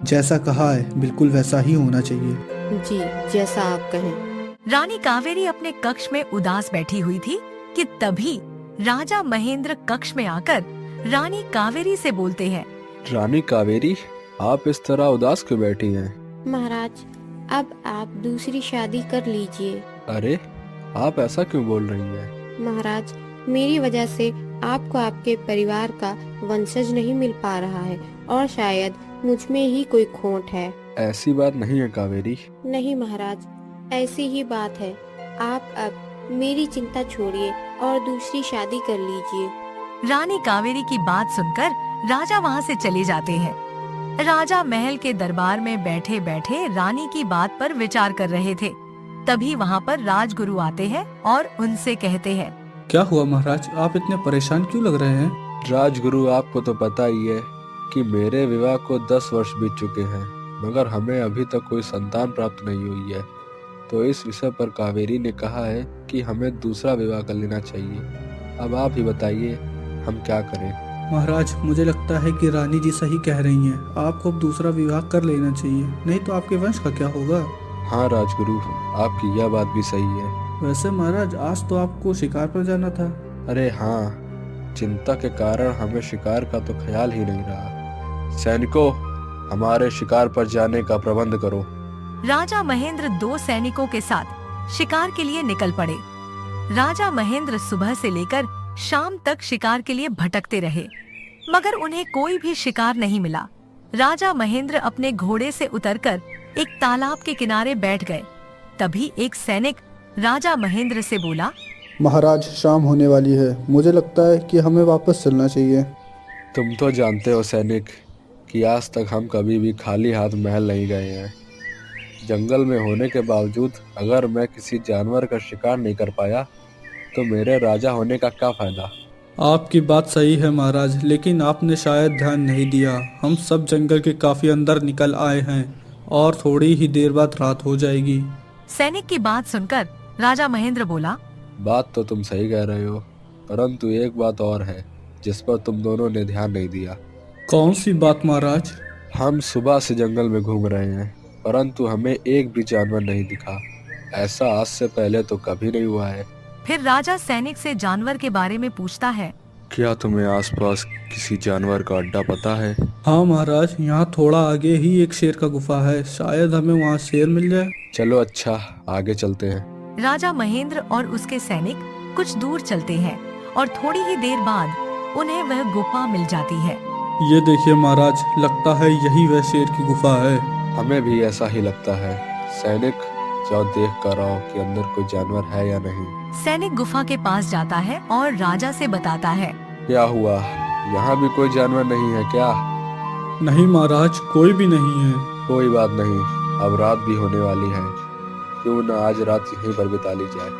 जैसा कहा है बिल्कुल वैसा ही होना चाहिए। जी, जैसा आप कहें। रानी कावेरी अपने कक्ष में उदास बैठी हुई थी कि तभी राजा महेंद्र कक्ष में आकर रानी कावेरी से बोलते हैं। रानी कावेरी, आप इस तरह उदास क्यों बैठी हैं? महाराज, अब आप दूसरी शादी कर लीजिए। अरे, आप ऐसा क्यों बोल रही हैं? महाराज, मेरी वजह से आपको आपके परिवार का वंशज नहीं मिल पा रहा है और शायद मुझ में ही कोई खोट है। ऐसी बात नहीं है कावेरी। नहीं महाराज, ऐसी ही बात है। आप अब मेरी चिंता छोड़िए और दूसरी शादी कर लीजिए। रानी कावेरी की बात सुनकर राजा वहाँ से चले जाते हैं। राजा महल के दरबार में बैठे बैठे रानी की बात पर विचार कर रहे थे। तभी वहाँ पर राजगुरु आते हैं और उनसे कहते हैं। क्या हुआ महाराज, आप इतने परेशान क्यों लग रहे हैं? राजगुरु, आपको तो पता ही है कि मेरे विवाह को 10 वर्ष बीत चुके हैं, मगर हमें अभी तक कोई संतान प्राप्त नहीं हुई है। तो इस विषय पर कावेरी ने कहा है कि हमें दूसरा विवाह कर लेना चाहिए। अब आप ही बताइए, हम क्या करें? महाराज, मुझे लगता है कि रानी जी सही कह रही हैं। आपको अब दूसरा विवाह कर लेना चाहिए, नहीं तो आपके वंश का क्या होगा। हाँ राजगुरु, आपकी यह बात भी सही है। वैसे महाराज, आज तो आपको शिकार पर जाना था। अरे हाँ, चिंता के कारण हमें शिकार का तो ख्याल ही नहीं रहा। सैनिकों, हमारे शिकार पर जाने का प्रबंध करो। राजा महेंद्र 2 सैनिकों के साथ शिकार के लिए निकल पड़े। राजा महेंद्र सुबह से लेकर शाम तक शिकार के लिए भटकते रहे, मगर उन्हें कोई भी शिकार नहीं मिला। राजा महेंद्र अपने घोड़े से उतरकर एक तालाब के किनारे बैठ गए। तभी एक सैनिक राजा महेंद्र से बोला। महाराज, शाम होने वाली है, मुझे लगता है कि हमें वापस चलना चाहिए। तुम तो जानते हो सैनिक कि आज तक हम कभी भी खाली हाथ महल नहीं गए हैं। जंगल में होने के बावजूद अगर मैं किसी जानवर का शिकार नहीं कर पाया तो मेरे राजा होने का क्या फायदा? आपकी बात सही है महाराज, लेकिन आपने शायद ध्यान नहीं दिया। हम सब जंगल के काफी अंदर निकल आए हैं और थोड़ी ही देर बाद रात हो जाएगी। सैनिक की बात सुनकर राजा महेंद्र बोला। बात तो तुम सही कह रहे हो, परंतु एक बात और है जिस पर तुम दोनों ने ध्यान नहीं दिया। कौन सी बात महाराज? हम सुबह से जंगल में घूम रहे हैं, परंतु हमें एक भी जानवर नहीं दिखा। ऐसा आज से पहले तो कभी नहीं हुआ है। फिर राजा सैनिक से जानवर के बारे में पूछता है। क्या तुम्हें आसपास किसी जानवर का अड्डा पता है? हाँ महाराज, यहाँ थोड़ा आगे ही एक शेर का गुफा है, शायद हमें वहाँ शेर मिल जाए। चलो अच्छा, आगे चलते हैं। राजा महेंद्र और उसके सैनिक कुछ दूर चलते हैं और थोड़ी ही देर बाद उन्हें वह गुफा मिल जाती है। ये देखिए महाराज, लगता है यही वह शेर की गुफा है। हमें भी ऐसा ही लगता है। सैनिक, जाओ देख कर आओ कि अंदर कोई जानवर है या नहीं। सैनिक गुफा के पास जाता है और राजा से बताता है। क्या हुआ, यहाँ भी कोई जानवर नहीं है क्या? नहीं महाराज, कोई भी नहीं है। कोई बात नहीं, अब रात भी होने वाली है, क्यों न आज रात यहीं पर बिता ली जाए।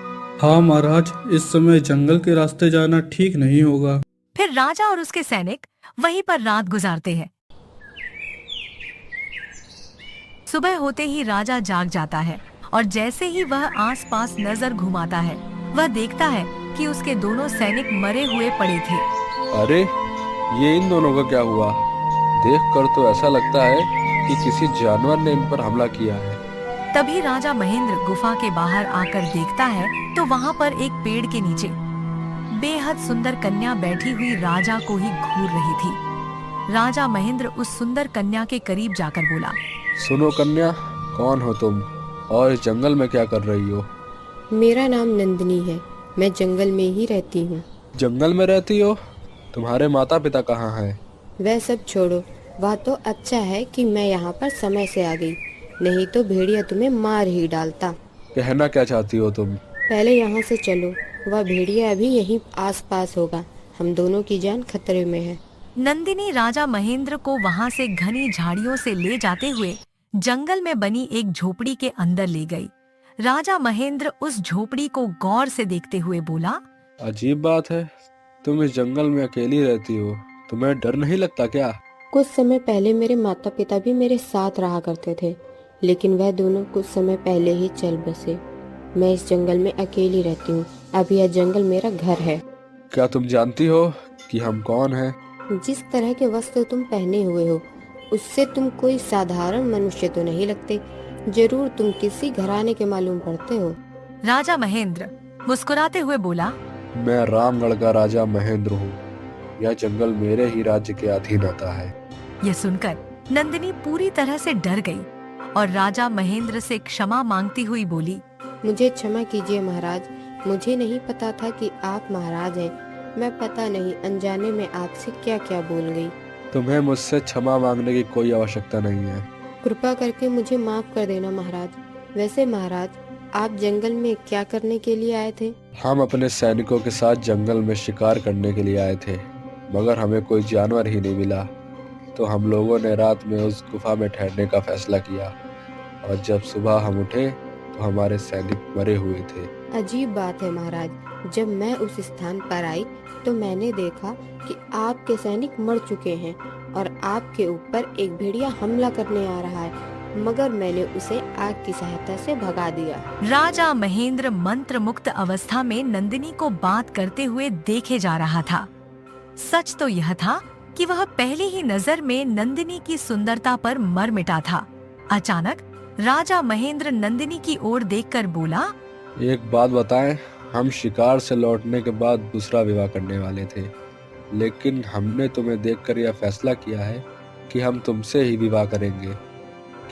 हाँ महाराज, इस समय जंगल के रास्ते जाना ठीक नहीं होगा। फिर राजा और उसके सैनिक वहीं पर रात गुजारते हैं। सुबह होते ही राजा जाग जाता है और जैसे ही वह आसपास नजर घुमाता है, वह देखता है कि उसके दोनों सैनिक मरे हुए पड़े थे। अरे, ये इन दोनों का क्या हुआ? देखकर तो ऐसा लगता है कि किसी जानवर ने इन पर हमला किया है। तभी राजा महेंद्र गुफा के बाहर आकर देखता है तो वहाँ पर एक पेड़ के नीचे बेहद सुंदर कन्या बैठी हुई राजा को ही घूर रही थी। राजा महेंद्र उस सुंदर कन्या के करीब जाकर बोला। सुनो कन्या, कौन हो तुम और इस जंगल में क्या कर रही हो? मेरा नाम नंदिनी है, मैं जंगल में ही रहती हूँ। जंगल में रहती हो? तुम्हारे माता पिता कहाँ हैं? वह सब छोड़ो, वह तो अच्छा है कि मैं यहाँ पर समय से आ गई, नहीं तो भेड़िया तुम्हें मार ही डालता। कहना क्या चाहती हो तुम? पहले यहाँ से चलो, वह भेड़िया अभी यहीं आसपास होगा। हम दोनों की जान खतरे में है। नंदिनी राजा महेंद्र को वहाँ से घनी झाड़ियों से ले जाते हुए जंगल में बनी एक झोपड़ी के अंदर ले गई। राजा महेंद्र उस झोपड़ी को गौर से देखते हुए बोला। अजीब बात है, तुम इस जंगल में अकेली रहती हो, तुम्हें डर नहीं लगता क्या? कुछ समय पहले मेरे माता पिता भी मेरे साथ रहा करते थे, लेकिन वह दोनों कुछ समय पहले ही चल बसे। मैं इस जंगल में अकेली रहती हूँ। अब यह जंगल मेरा घर है। क्या तुम जानती हो कि हम कौन हैं? जिस तरह के वस्त्र तुम पहने हुए हो, उससे तुम कोई साधारण मनुष्य तो नहीं लगते। जरूर तुम किसी घराने के मालूम पड़ते हो। राजा महेंद्र मुस्कुराते हुए बोला, मैं रामगढ़ का राजा महेंद्र हूँ। यह जंगल मेरे ही राज्य के अधीन आता है। यह सुनकर नंदिनी पूरी तरह से डर गई और राजा महेंद्र से क्षमा मांगती हुई बोली, मुझे क्षमा कीजिए महाराज, मुझे नहीं पता था कि आप महाराज हैं। मैं पता नहीं अनजाने में आपसे क्या क्या बोल गई। तुम्हें मुझसे क्षमा मांगने की कोई आवश्यकता नहीं है। कृपा करके मुझे माफ कर देना महाराज। वैसे महाराज, आप जंगल में क्या करने के लिए आए थे? हम अपने सैनिकों के साथ जंगल में शिकार करने के लिए आए थे, मगर हमें कोई जानवर ही नहीं मिला। तो हम लोगों ने रात में उस गुफा में ठहरने का फैसला किया, और जब सुबह हम उठे तो हमारे सैनिक मरे हुए थे। अजीब बात है महाराज, जब मैं उस स्थान पर आई तो मैंने देखा कि आपके सैनिक मर चुके हैं और आपके ऊपर एक भेड़िया हमला करने आ रहा है, मगर मैंने उसे आग की सहायता से भगा दिया। राजा महेंद्र मंत्र मुक्त अवस्था में नंदिनी को बात करते हुए देखे जा रहा था। सच तो यह था कि वह पहली ही नजर में नंदिनी की सुंदरता पर मर मिटा था। अचानक राजा महेंद्र नंदिनी की ओर देखकर बोला, एक बात बताएं, हम शिकार से लौटने के बाद दूसरा विवाह करने वाले थे, लेकिन हमने तुम्हें देखकर यह फैसला किया है कि हम तुमसे ही विवाह करेंगे।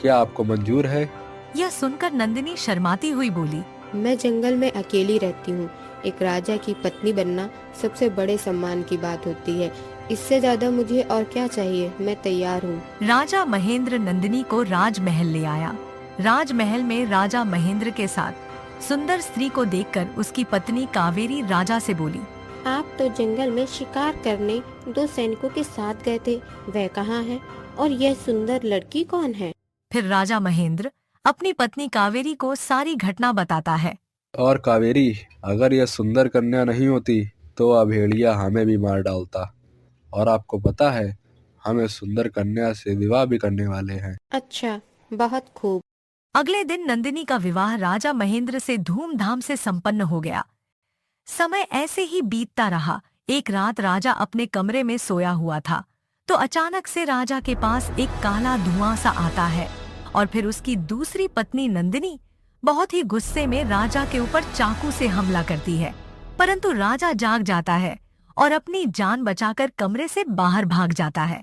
क्या आपको मंजूर है? यह सुनकर नंदिनी शर्माती हुई बोली, मैं जंगल में अकेली रहती हूँ। एक राजा की पत्नी बनना सबसे बड़े सम्मान की बात होती है। इससे ज्यादा मुझे और क्या चाहिए? मैं तैयार हूँ। राजा महेंद्र नंदिनी को राजमहल ले आया। राजमहल में राजा महेंद्र के साथ सुंदर स्त्री को देखकर उसकी पत्नी कावेरी राजा से बोली, आप तो जंगल में शिकार करने 2 सैनिकों के साथ गए थे, वह कहाँ है? और यह सुंदर लड़की कौन है? फिर राजा महेंद्र अपनी पत्नी कावेरी को सारी घटना बताता है। और कावेरी, अगर यह सुंदर कन्या नहीं होती तो वह भेड़िया हमें भी मार डालता। और आपको पता है, हम इस सुंदर कन्या से विवाह भी करने वाले हैं। अच्छा, बहुत खूब। अगले दिन नंदिनी का विवाह राजा महेंद्र से धूमधाम से संपन्न हो गया। समय ऐसे ही बीतता रहा। एक रात राजा अपने कमरे में सोया हुआ था तो अचानक से राजा के पास एक काला धुआं सा आता है और फिर उसकी दूसरी पत्नी नंदिनी बहुत ही गुस्से में राजा के ऊपर चाकू से हमला करती है, परंतु राजा जाग जाता है और अपनी जान बचाकर कमरे से बाहर भाग जाता है।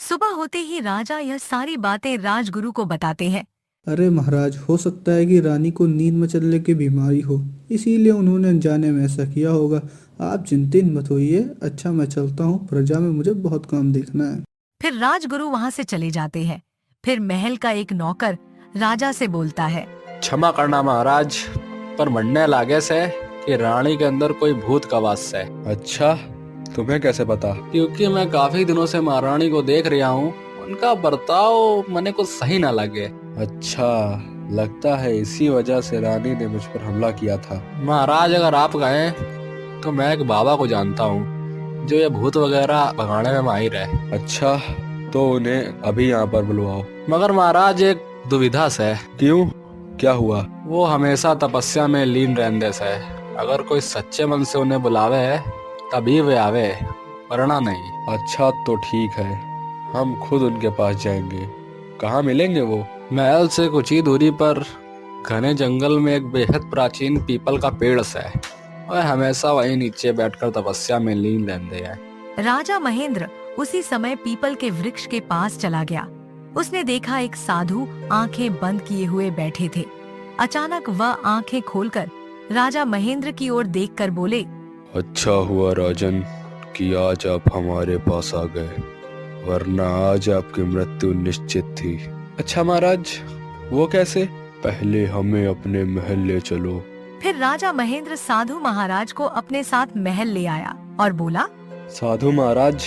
सुबह होते ही राजा यह सारी बातें राजगुरु को बताते हैं। अरे महाराज, हो सकता है कि रानी को नींद मचलने की बीमारी हो, इसीलिए उन्होंने अनजाने में ऐसा किया होगा। आप चिंतित मत होइए। अच्छा, मैं चलता हूँ, प्रजा में मुझे बहुत काम देखना है। फिर राजगुरु वहाँ से चले जाते हैं। फिर महल का एक नौकर राजा से बोलता है, क्षमा करना महाराज, पर मरने लागे से कि रानी के अंदर कोई भूत का वास है। अच्छा, तुम्हें कैसे पता? क्योंकि मैं काफी दिनों से महारानी को देख रहा हूँ, उनका बर्ताव मने को सही ना लगे। अच्छा, लगता है इसी वजह से रानी ने मुझ पर हमला किया था। महाराज, अगर आप कहें तो मैं एक बाबा को जानता हूँ जो ये भूत वगैरह भगाने में माहिर है। अच्छा, तो उन्हें अभी यहाँ पर बुलवाओ। मगर महाराज, एक दुविधा से। क्यों, क्या हुआ? वो हमेशा तपस्या में लीन रहने से। अगर कोई सच्चे मन से उन्हें बुलावे तभी वे आवे, वरना नहीं। अच्छा, तो ठीक है, हम खुद उनके पास जाएंगे। कहाँ मिलेंगे वो? महल से कुछ ही दूरी पर घने जंगल में एक बेहद प्राचीन पीपल का पेड़ है। वह हमेशा वहीं नीचे बैठकर तपस्या में लीन रहते हैं। राजा महेंद्र उसी समय पीपल के वृक्ष के पास चला गया। उसने देखा एक साधु आंखें बंद किए हुए बैठे थे। अचानक वह आंखें खोलकर राजा महेंद्र की ओर देखकर बोले, अच्छा हुआ राजन कि आज आप हमारे पास आ गए, वरना आज आपकी मृत्यु निश्चित थी। अच्छा महाराज, वो कैसे? पहले हमें अपने महल ले चलो। फिर राजा महेंद्र साधु महाराज को अपने साथ महल ले आया और बोला, साधु महाराज,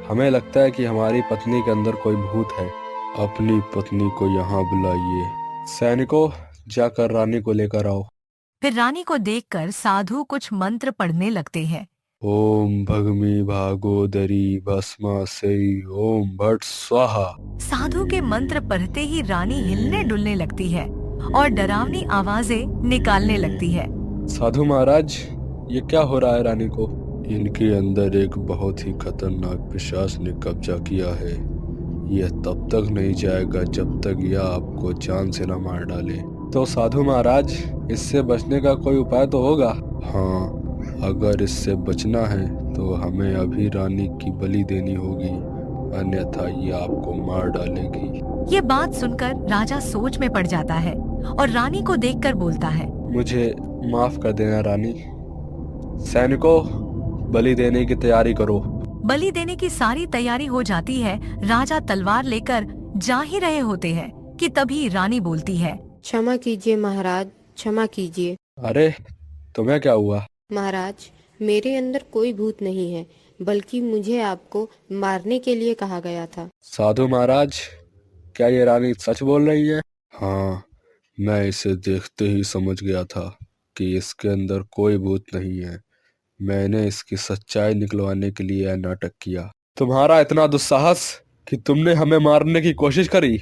हमें लगता है कि हमारी पत्नी के अंदर कोई भूत है। अपनी पत्नी को यहाँ बुलाइए। सैनिकों, जाकर रानी को लेकर आओ। फिर रानी को देखकर साधु कुछ मंत्र पढ़ने लगते हैं। ओम भगमी भागोदरी भस्मा से ओम भट स्वाहा। साधु के मंत्र पढ़ते ही रानी हिलने डुलने लगती है और डरावनी आवाजें निकालने लगती है। साधु महाराज, ये क्या हो रहा है रानी को? इनके अंदर एक बहुत ही खतरनाक पिशाच ने कब्जा किया है। यह तब तक नहीं जाएगा जब तक यह आपको जान से न मार डाले। तो साधु महाराज, इससे बचने का कोई उपाय तो होगा? हाँ, अगर इससे बचना है तो हमें अभी रानी की बलि देनी होगी, अन्यथा ये आपको मार डालेगी। ये बात सुनकर राजा सोच में पड़ जाता है और रानी को देखकर बोलता है, मुझे माफ कर देना रानी। सैनिकों, बलि देने की तैयारी करो। बलि देने की सारी तैयारी हो जाती है। राजा तलवार लेकर जा ही रहे होते हैं कि तभी रानी बोलती है, क्षमा कीजिए महाराज, क्षमा कीजिए। अरे, तुम्हें क्या हुआ? महाराज, मेरे अंदर कोई भूत नहीं है, बल्कि मुझे आपको मारने के लिए कहा गया था। साधु महाराज, क्या ये रानी सच बोल रही है? हाँ, मैं इसे देखते ही समझ गया था कि इसके अंदर कोई भूत नहीं है। मैंने इसकी सच्चाई निकलवाने के लिए यह नाटक किया। तुम्हारा इतना दुस्साहस कि तुमने हमें मारने की कोशिश करी।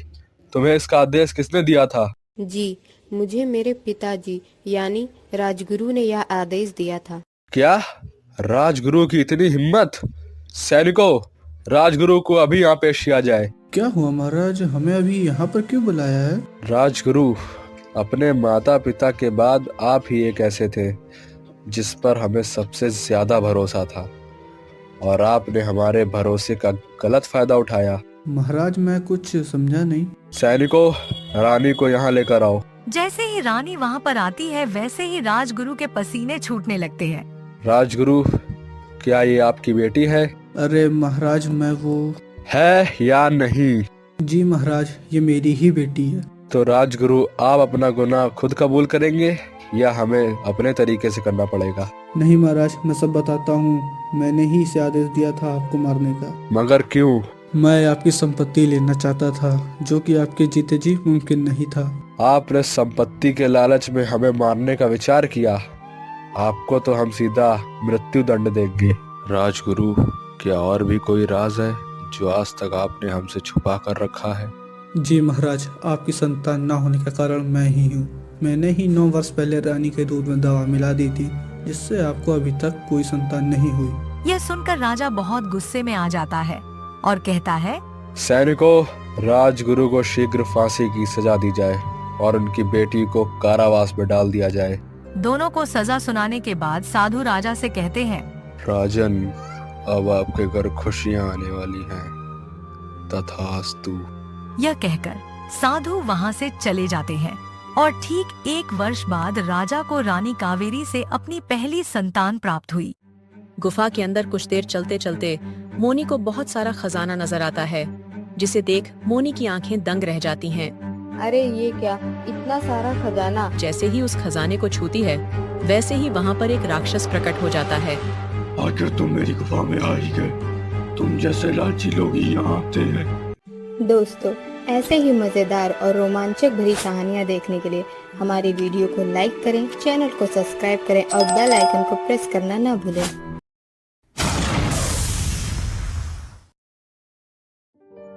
तुम्हें इसका आदेश किसने दिया था? जी, मुझे मेरे पिताजी यानी राजगुरु ने यह आदेश दिया था। क्या? राजगुरु की इतनी हिम्मत? सैनिकों, राजगुरु को अभी यहाँ पेश किया जाए। क्या हुआ महाराज, हमें अभी यहाँ पर क्यों बुलाया है? राजगुरु, अपने माता पिता के बाद आप ही एक ऐसे थे जिस पर हमें सबसे ज्यादा भरोसा था, और आपने हमारे भरोसे का गलत फायदा उठाया। महाराज, मैं कुछ समझा नहीं। सैनिकों, रानी को यहाँ लेकर आओ। जैसे ही रानी वहाँ पर आती है वैसे ही राजगुरु के पसीने छूटने लगते हैं। राजगुरु, क्या ये आपकी बेटी है? अरे महाराज, मैं वो... है या नहीं? जी महाराज, ये मेरी ही बेटी है। तो राजगुरु, आप अपना गुनाह खुद कबूल करेंगे या हमें अपने तरीके से करना पड़ेगा? नहीं महाराज, मैं सब बताता हूँ। मैंने ही इसे आदेश दिया था आपको मारने का। मगर क्यों? मैं आपकी संपत्ति लेना चाहता था, जो कि आपके जीते जी मुमकिन नहीं था। आपने संपत्ति के लालच में हमें मारने का विचार किया। आपको तो हम सीधा मृत्यु दंड देंगे। राजगुरु, क्या और भी कोई राज है जो आज तक आपने हमसे छुपा कर रखा है? जी महाराज, आपकी संतान न होने का कारण मैं ही हूँ। मैंने ही 9 वर्ष पहले रानी के दूध में दवा मिला दी थी, जिससे आपको अभी तक कोई संतान नहीं हुई। यह सुनकर राजा बहुत गुस्से में आ जाता है और कहता है, सैनिकों, राजगुरु को शीघ्र फांसी की सजा दी जाए और उनकी बेटी को कारावास में डाल दिया जाए। दोनों को सजा सुनाने के बाद साधु राजा से कहते हैं, राजन, अब आपके घर खुशियां आने वाली हैं। तथास्तु। यह कहकर साधु वहाँ से चले जाते हैं और ठीक 1 वर्ष बाद राजा को रानी कावेरी से अपनी पहली संतान प्राप्त हुई। गुफा के अंदर कुछ देर चलते चलते मोनी को बहुत सारा खजाना नजर आता है, जिसे देख मोनी की आंखें दंग रह जाती हैं। अरे ये क्या, इतना सारा खजाना! जैसे ही उस खजाने को छूती है वैसे ही वहाँ पर एक राक्षस प्रकट हो जाता है। आखिर तुम मेरी गुफा में आ ही गए। तुम जैसे लालची लोग ही यहाँ आते हैं। दोस्तों, ऐसे ही मजेदार और रोमांचक भरी कहानियाँ देखने के लिए हमारी वीडियो को लाइक करें, चैनल को सब्सक्राइब करें और बेल आइकन को प्रेस करना ना भूलें।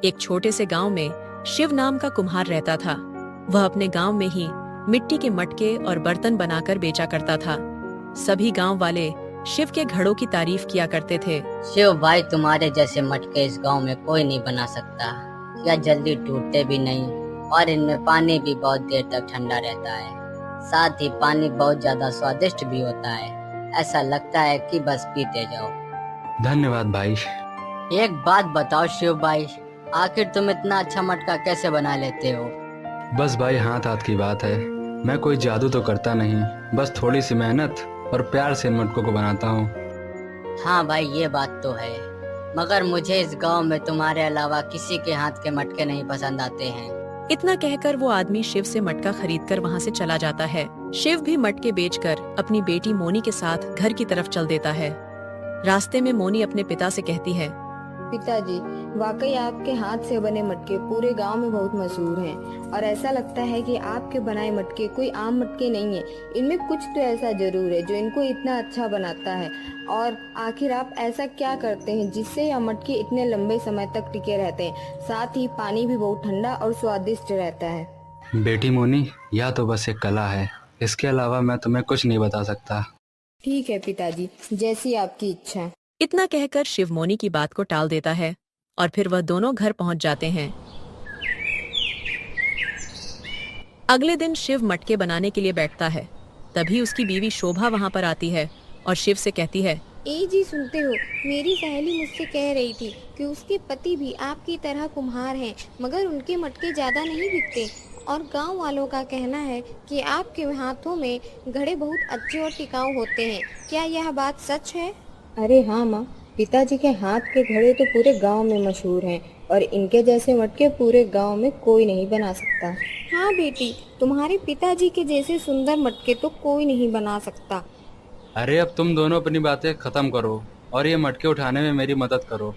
एक छोटे से गांव में शिव नाम का कुम्हार रहता था। वह अपने गांव में ही मिट्टी के मटके और बर्तन बनाकर बेचा करता था। सभी गांव वाले शिव के घड़ों की तारीफ किया करते थे। शिव भाई, तुम्हारे जैसे मटके इस गांव में कोई नहीं बना सकता। यह जल्दी टूटते भी नहीं और इनमें पानी भी बहुत देर तक ठंडा रहता है। साथ ही पानी बहुत ज्यादा स्वादिष्ट भी होता है। ऐसा लगता है कि बस पीते जाओ। धन्यवाद भाई। एक बात बताओ शिव भाई, आखिर तुम इतना अच्छा मटका कैसे बना लेते हो? बस भाई, हाथ हाथ की बात है। मैं कोई जादू तो करता नहीं, बस थोड़ी सी मेहनत और प्यार से इन मटकों को बनाता हूँ। हाँ भाई, ये बात तो है, मगर मुझे इस गांव में तुम्हारे अलावा किसी के हाथ के मटके नहीं पसंद आते हैं। इतना कहकर वो आदमी शिव से मटका खरीदकर वहाँ से चला जाता है। शिव भी मटके बेचकर अपनी बेटी मोनी के साथ घर की तरफ चल देता है। रास्ते में मोनी अपने पिता से कहती है, पिताजी, वाकई आपके हाथ से बने मटके पूरे गांव में बहुत मशहूर हैं और ऐसा लगता है कि आपके बनाए मटके कोई आम मटके नहीं है। इनमें कुछ तो ऐसा जरूर है जो इनको इतना अच्छा बनाता है। और आखिर आप ऐसा क्या करते हैं जिससे यह मटके इतने लंबे समय तक टिके रहते हैं? साथ ही पानी भी बहुत ठंडा और स्वादिष्ट रहता है। बेटी मोनी, यह तो बस एक कला है, इसके अलावा मैं तुम्हें कुछ नहीं बता सकता। ठीक है पिताजी, जैसी आपकी इच्छा। इतना कहकर शिव मोनी की बात को टाल देता है और फिर वह दोनों घर पहुंच जाते हैं। अगले दिन शिव मटके बनाने के लिए बैठता है। तभी उसकी बीवी शोभा वहां पर आती है और शिव से कहती है, ए जी, सुनते हो, मेरी सहेली मुझसे कह रही थी कि उसके पति भी आपकी तरह कुम्हार हैं, मगर उनके मटके ज्यादा नहीं बिकते और गांव वालों का कहना है कि आपके हाथों में घड़े बहुत अच्छे और टिकाऊ होते हैं। क्या यह बात सच है? अरे हाँ माँ, पिताजी के हाथ के घड़े तो पूरे गांव में मशहूर हैं और इनके जैसे मटके पूरे गांव में कोई नहीं बना सकता। हाँ बेटी, तुम्हारे पिताजी के जैसे सुंदर मटके तो कोई नहीं बना सकता। अरे अब तुम दोनों अपनी बातें खत्म करो और ये मटके उठाने में मेरी मदद करो।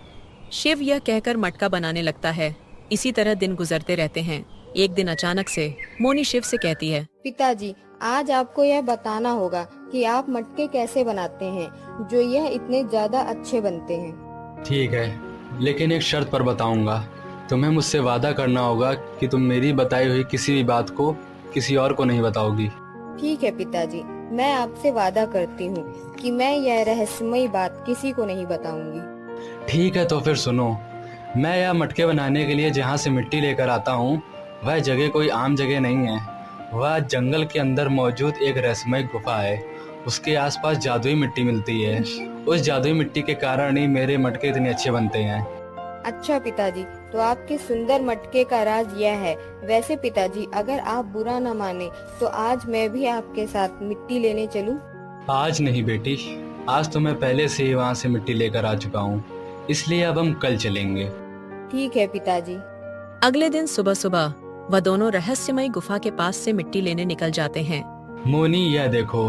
शिव यह कहकर मटका बनाने लगता है। इसी तरह दिन गुजरते रहते हैं। एक दिन अचानक से मोनी शिव से कहती है, पिताजी, आज आपको यह बताना होगा कि आप मटके कैसे बनाते हैं जो यह इतने ज्यादा अच्छे बनते हैं। ठीक है, लेकिन एक शर्त पर बताऊंगा। तुम्हें मुझसे वादा करना होगा कि तुम मेरी बताई हुई किसी भी बात को किसी और को नहीं बताओगी। ठीक है पिताजी, मैं आपसे वादा करती हूँ कि मैं यह रहस्यमयी बात किसी को नहीं बताऊंगी। ठीक है, तो फिर सुनो। मैं यह मटके बनाने के लिए जहाँ से मिट्टी लेकर आता हूँ वह जगह कोई आम जगह नहीं है। वह जंगल के अंदर मौजूद एक रहस्यमय गुफा है। उसके आसपास जादुई मिट्टी मिलती है। उस जादुई मिट्टी के कारण ही मेरे मटके इतने अच्छे बनते हैं। अच्छा पिताजी, तो आपके सुंदर मटके का राज यह है। वैसे पिताजी, अगर आप बुरा न माने तो आज मैं भी आपके साथ मिट्टी लेने चलूं? आज नहीं बेटी, आज तो मैं पहले से ही वहाँ से मिट्टी लेकर आ चुका हूँ, इसलिए अब हम कल चलेंगे। ठीक है पिताजी। अगले दिन सुबह सुबह वह दोनों रहस्यमयी गुफा के पास से मिट्टी लेने निकल जाते हैं। मोनी, यह देखो,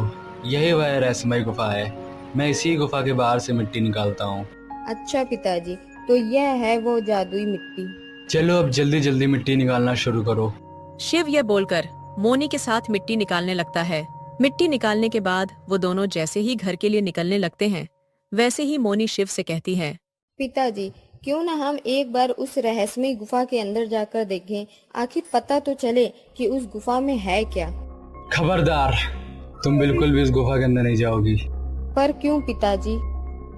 यही वह रहस्यमय गुफा है। मैं इसी गुफा के बाहर से मिट्टी निकालता हूँ। अच्छा पिताजी, तो यह है वो जादुई मिट्टी। चलो अब जल्दी जल्दी मिट्टी निकालना शुरू करो। शिव यह बोलकर मोनी के साथ मिट्टी निकालने लगता है। मिट्टी निकालने के बाद वो दोनों जैसे ही घर के लिए निकलने लगते हैं वैसे ही मोनी शिव से कहती है, पिताजी, क्यों न हम एक बार उस रहस्यमयी गुफा के अंदर जाकर देखें, आखिर पता तो चले कि उस गुफा में है क्या। खबरदार, तुम बिल्कुल भी इस गुफा के अंदर नहीं जाओगी। पर क्यों पिताजी?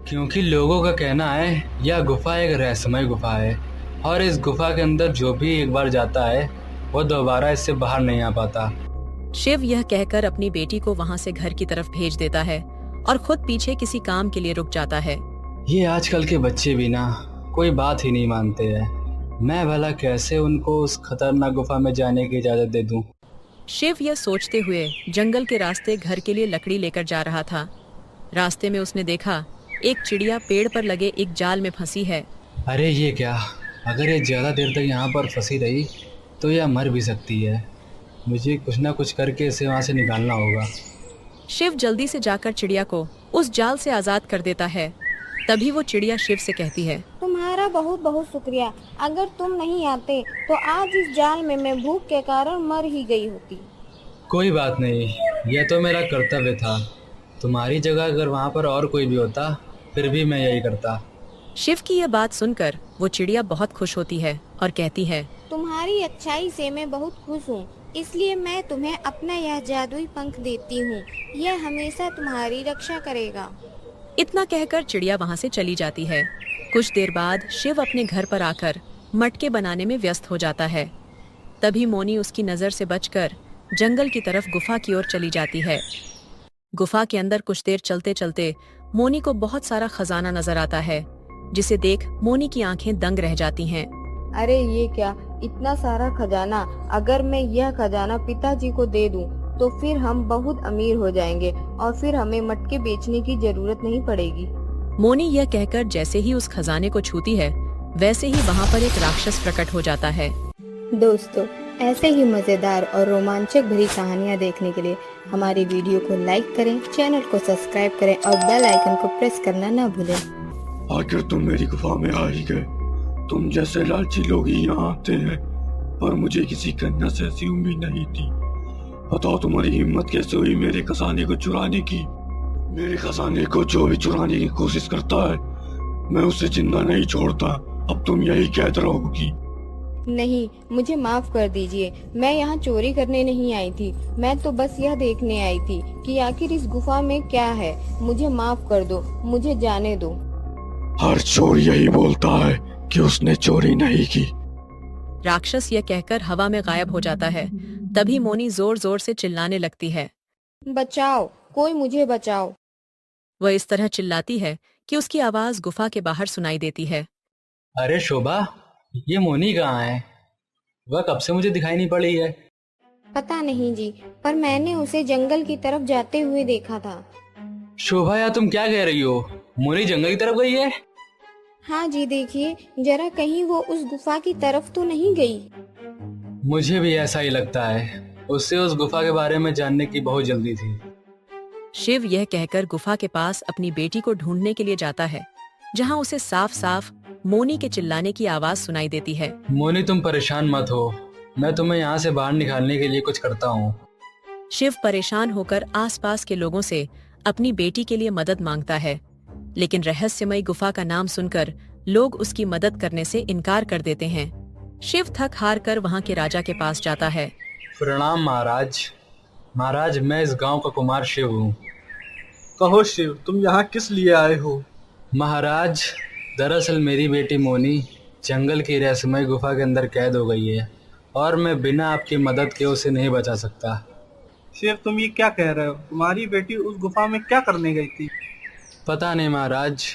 क्योंकि लोगों का कहना है यह गुफा एक रहस्यमय गुफा है और इस गुफा के अंदर जो भी एक बार जाता है वो दोबारा इससे बाहर नहीं आ पाता। शिव यह कहकर अपनी बेटी को वहाँ से घर की तरफ भेज देता है और खुद पीछे किसी काम के लिए रुक जाता है। ये आजकल के बच्चे भी ना कोई बात ही नहीं मानते हैं। मैं भला कैसे उनको उस खतरनाक गुफा में जाने की इजाजत दे दूं? शिव यह सोचते हुए जंगल के रास्ते घर के लिए लकड़ी लेकर जा रहा था। रास्ते में उसने देखा एक चिड़िया पेड़ पर लगे एक जाल में फंसी है। अरे ये क्या, अगर ये ज़्यादा देर तक यहाँ पर फंसी रही तो यह मर भी सकती है। मुझे कुछ ना कुछ करके इसे वहाँ से निकालना होगा। शिव जल्दी से जाकर चिड़िया को उस जाल से आजाद कर देता है। तभी वो चिड़िया शिव से कहती है, तुम्हारा बहुत बहुत शुक्रिया। अगर तुम नहीं आते तो आज इस जाल में मैं भूख के कारण मर ही गई होती। कोई बात नहीं, यह तो मेरा कर्तव्य था। तुम्हारी जगह अगर वहाँ पर और कोई भी होता फिर भी मैं यही करता। शिव की यह बात सुनकर वो चिड़िया बहुत खुश होती है और कहती है, तुम्हारी अच्छाई से मैं बहुत खुश हूँ, इसलिए मैं तुम्हें अपना यह जादुई पंख देती हूँ। यह हमेशा तुम्हारी रक्षा करेगा। इतना कहकर चिड़िया वहाँ से चली जाती है। कुछ देर बाद शिव अपने घर पर आकर मटके बनाने में व्यस्त हो जाता है। तभी मोनी उसकी नजर से बचकर जंगल की तरफ गुफा की ओर चली जाती है। गुफा के अंदर कुछ देर चलते चलते मोनी को बहुत सारा खजाना नजर आता है, जिसे देख मोनी की आंखें दंग रह जाती हैं। अरे ये क्या, इतना सारा खजाना! अगर मैं यह खजाना पिताजी को दे दूं तो फिर हम बहुत अमीर हो जाएंगे और फिर हमें मटके बेचने की जरूरत नहीं पड़ेगी। मोनी यह कहकर जैसे ही उस खजाने को छूती है वैसे ही वहाँ पर एक राक्षस प्रकट हो जाता है। दोस्तों, ऐसे ही मजेदार और रोमांचक भरी कहानियाँ देखने के लिए हमारी वीडियो को लाइक करें, चैनल को सब्सक्राइब करें और बेल आइकन को प्रेस करना न भूलें। आखिर तुम मेरी गुफा में आ ही गए। तुम जैसे लालची लोग ही यहाँ आते हैं, पर मुझे किसी कन्या से ऐसी उम्मीद नहीं थी। बताओ तुम्हारी हिम्मत कैसे हुई मेरे खजाने को चुराने की? मेरे खजाने को जो भी चुराने की कोशिश करता है मैं उसे जिंदा नहीं छोड़ता। अब तुम यही कहते रहोगी नहीं, मुझे माफ कर दीजिए। मैं यहाँ चोरी करने नहीं आई थी। मैं तो बस यह देखने आई थी कि आखिर इस गुफा में क्या है। मुझे माफ कर दो, मुझे जाने दो। हर चोर यही बोलता है कि उसने चोरी नहीं की। राक्षस यह कहकर हवा में गायब हो जाता है। तभी मोनी जोर जोर से चिल्लाने लगती है। बचाओ, कोई मुझे बचाओ। वह इस तरह चिल्लाती है कि उसकी आवाज गुफा के बाहर सुनाई देती है। अरे शोभा, ये मोनी कहाँ है? वह कब से मुझे दिखाई नहीं पड़ी है। पता नहीं जी, पर मैंने उसे जंगल की तरफ जाते हुए देखा था। शोभा यार, तुम क्या कह रही हो? मोनी जंगल की तरफ गई है? हाँ जी, देखिए जरा, कहीं वो उस गुफा की तरफ तो नहीं गई। मुझे भी ऐसा ही लगता है। उससे उस गुफा के बारे में जानने की बहुत जल्दी थी। शिव यह कहकर गुफा के पास अपनी बेटी को ढूंढने के लिए जाता है, जहां उसे साफ साफ मोनी के चिल्लाने की आवाज सुनाई देती है। मोनी, तुम परेशान मत हो, मैं तुम्हें यहाँ से बाहर निकालने के लिए कुछ करता हूँ। शिव परेशान होकर आसपास के लोगों से अपनी बेटी के लिए मदद मांगता है, लेकिन रहस्यमयी गुफा का नाम सुनकर लोग उसकी मदद करने से इनकार कर देते हैं। शिव थक हार कर वहाँ के राजा के पास जाता है। प्रणाम महाराज। महाराज, मैं इस गांव का कुमार शिव हूँ। कहो शिव, तुम यहाँ किस लिए आए हो? महाराज, दरअसल मेरी बेटी मोनी जंगल की रहस्यमय गुफा के अंदर कैद हो गई है और मैं बिना आपकी मदद के उसे नहीं बचा सकता। शिव, तुम ये क्या कह रहे हो? तुम्हारी बेटी उस गुफा में क्या करने गई थी? पता नहीं महाराज,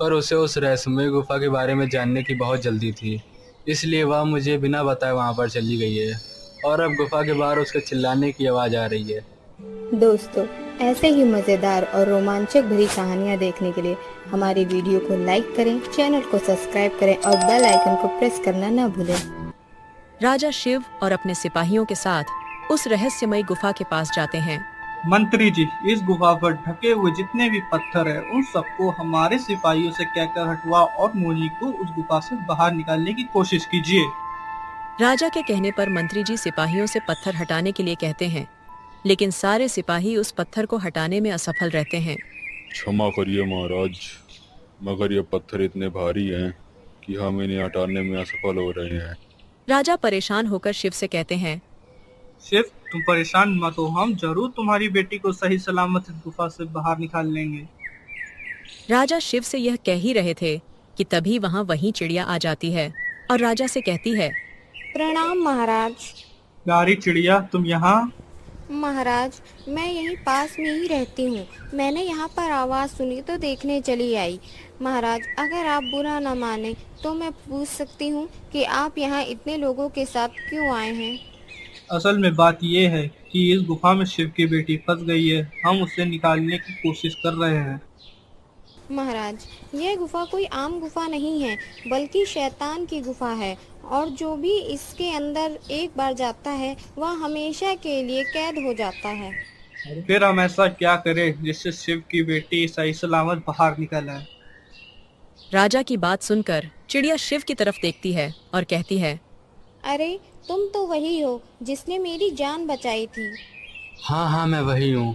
पर उसे उस रहस्यमय गुफा के बारे में जानने की बहुत जल्दी थी, इसलिए वह मुझे बिना बताए वहाँ पर चली गई है और अब गुफा के बाहर उसके चिल्लाने की आवाज़ आ रही है। दोस्तों, ऐसे ही मजेदार और रोमांचक भरी कहानियाँ देखने के लिए हमारी वीडियो को लाइक करें, चैनल को सब्सक्राइब करें और बेल आइकन को प्रेस करना न भूलें। राजा शिव और अपने सिपाहियों के साथ उस रहस्यमयी गुफा के पास जाते हैं। मंत्री जी, इस गुफा पर ढके हुए जितने भी पत्थर हैं, उन सबको हमारे सिपाहियों से कहकर हटवा और मोनी को उस गुफा से बाहर निकालने की कोशिश कीजिए। राजा के कहने पर मंत्री जी सिपाहियों से पत्थर हटाने के लिए कहते हैं, लेकिन सारे सिपाही उस पत्थर को हटाने में असफल रहते हैं। क्षमा करिए महाराज, मगर ये पत्थर इतने भारी हैं कि हम इन्हें हटाने में असफल हो रहे हैं। राजा परेशान होकर शिव से कहते हैं। शिव, तुम परेशान मत हो, हम जरूर तुम्हारी बेटी को सही सलामत इस गुफा से बाहर निकाल लेंगे। राजा शिव से यह कह ही रहे थे कि तभी वहाँ वही चिड़िया आ जाती है और राजा से कहती है। प्रणाम महाराज। प्यारी चिड़िया, तुम यहाँ? महाराज, मैं यहीं पास में ही रहती हूँ। मैंने यहाँ पर आवाज़ सुनी तो देखने चली आई। महाराज, अगर आप बुरा न माने तो मैं पूछ सकती हूँ कि आप यहाँ इतने लोगों के साथ क्यों आए हैं? असल में बात यह है कि इस गुफा में शिव की बेटी फंस गई है। हम उसे निकालने की कोशिश कर रहे हैं। महाराज, यह गुफा कोई आम गुफा नहीं है, बल्कि शैतान की गुफा है, और जो भी इसके अंदर एक बार जाता है वह हमेशा के लिए कैद हो जाता है। फिर हम ऐसा क्या करें जिससे शिव की बेटी सही सलामत बाहर निकल आए? राजा की बात सुनकर चिड़िया शिव की तरफ देखती है और कहती है। अरे, तुम तो वही हो जिसने मेरी जान बचाई थी। हाँ हाँ, मैं वही हूँ,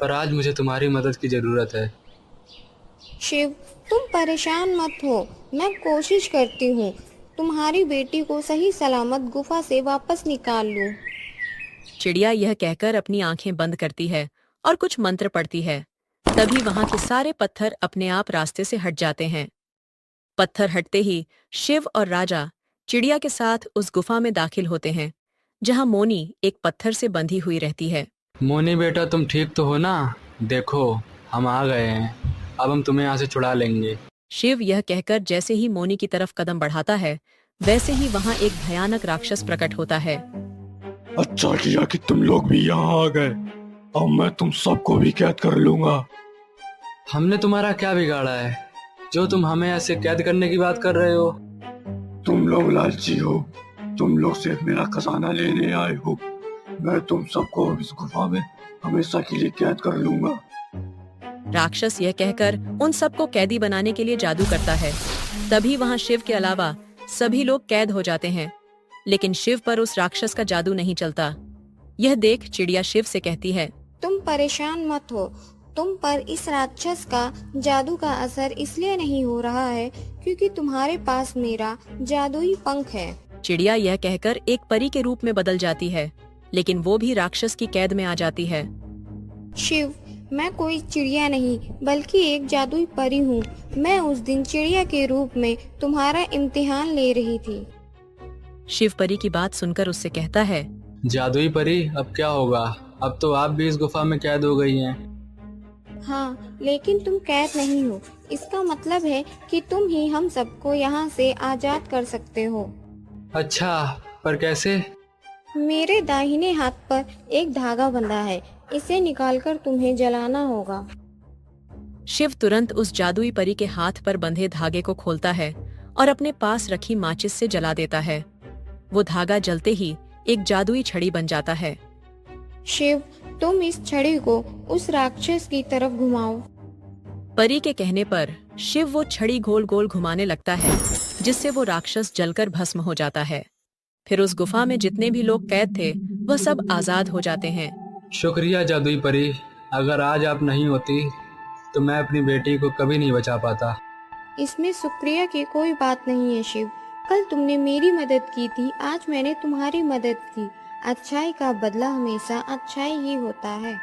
पर आज मुझे तुम्हारी मदद की ज़रूरत है। शिव, तुम परेशान मत हो, मैं कोशिश करती हूँ तुम्हारी बेटी को सही सलामत गुफा से वापस निकाल लूं। चिड़िया यह कहकर अपनी आंखें बंद करती है और कुछ मंत्र पढ़ती है। तभी वहां के सारे पत्थर अपने आप रास्ते से हट जाते हैं। पत्थर हटते ही शिव और राजा चिड़िया के साथ उस गुफा में दाखिल होते हैं, जहां मोनी एक पत्थर से बंधी हुई रहती है। मोनी बेटा, तुम ठीक तो हो ना? देखो, हम आ गए हैं, अब हम तुम्हें यहाँ से छुड़ा लेंगे। शिव यह कहकर जैसे ही मोनी की तरफ कदम बढ़ाता है, वैसे ही वहां एक भयानक राक्षस प्रकट होता है। अच्छा किया कि तुम लोग भी यहाँ आ गए, अब मैं तुम सबको भी कैद कर लूंगा। हमने तुम्हारा क्या बिगाड़ा है जो तुम हमें ऐसे कैद करने की बात कर रहे हो? तुम लोग लालची हो, तुम लोग सिर्फ मेरा खजाना लेने आए हो। मैं तुम सबको इस गुफा में हमेशा के लिए कैद कर लूंगा। राक्षस यह कहकर उन सबको कैदी बनाने के लिए जादू करता है। तभी वहां शिव के अलावा सभी लोग कैद हो जाते हैं, लेकिन शिव पर उस राक्षस का जादू नहीं चलता। यह देख चिड़िया शिव से कहती है। तुम परेशान मत हो, तुम पर इस राक्षस का जादू का असर इसलिए नहीं हो रहा है क्योंकि तुम्हारे पास मेरा जादुई पंख है। चिड़िया यह कहकर एक परी के रूप में बदल जाती है, लेकिन वो भी राक्षस की कैद में आ जाती है। शिव, मैं कोई चिड़िया नहीं बल्कि एक जादुई परी हूँ। मैं उस दिन चिड़िया के रूप में तुम्हारा इम्तिहान ले रही थी। शिव परी की बात सुनकर उससे कहता है, जादुई परी, अब क्या होगा? अब तो आप भी इस गुफा में कैद हो गई हैं। हाँ, लेकिन तुम कैद नहीं हो। इसका मतलब है कि तुम ही हम सबको यहाँ से आजाद कर सकते हो। अच्छा, पर कैसे? मेरे दाहिने हाथ पर एक धागा बंधा है, इसे निकालकर तुम्हें जलाना होगा। शिव तुरंत उस जादुई परी के हाथ पर बंधे धागे को खोलता है और अपने पास रखी माचिस से जला देता है। वो धागा जलते ही एक जादुई छड़ी बन जाता है। शिव, तुम इस छड़ी को उस राक्षस की तरफ घुमाओ। परी के कहने पर शिव वो छड़ी गोल गोल घुमाने लगता है, जिससे वो राक्षस जलकर भस्म हो जाता है। फिर उस गुफा में जितने भी लोग कैद थे वह सब आजाद हो जाते हैं। शुक्रिया जादुई परी, अगर आज आप नहीं होती तो मैं अपनी बेटी को कभी नहीं बचा पाता। इसमें शुक्रिया की कोई बात नहीं है शिव। कल तुमने मेरी मदद की थी, आज मैंने तुम्हारी मदद की। अच्छाई का बदला हमेशा अच्छाई ही होता है।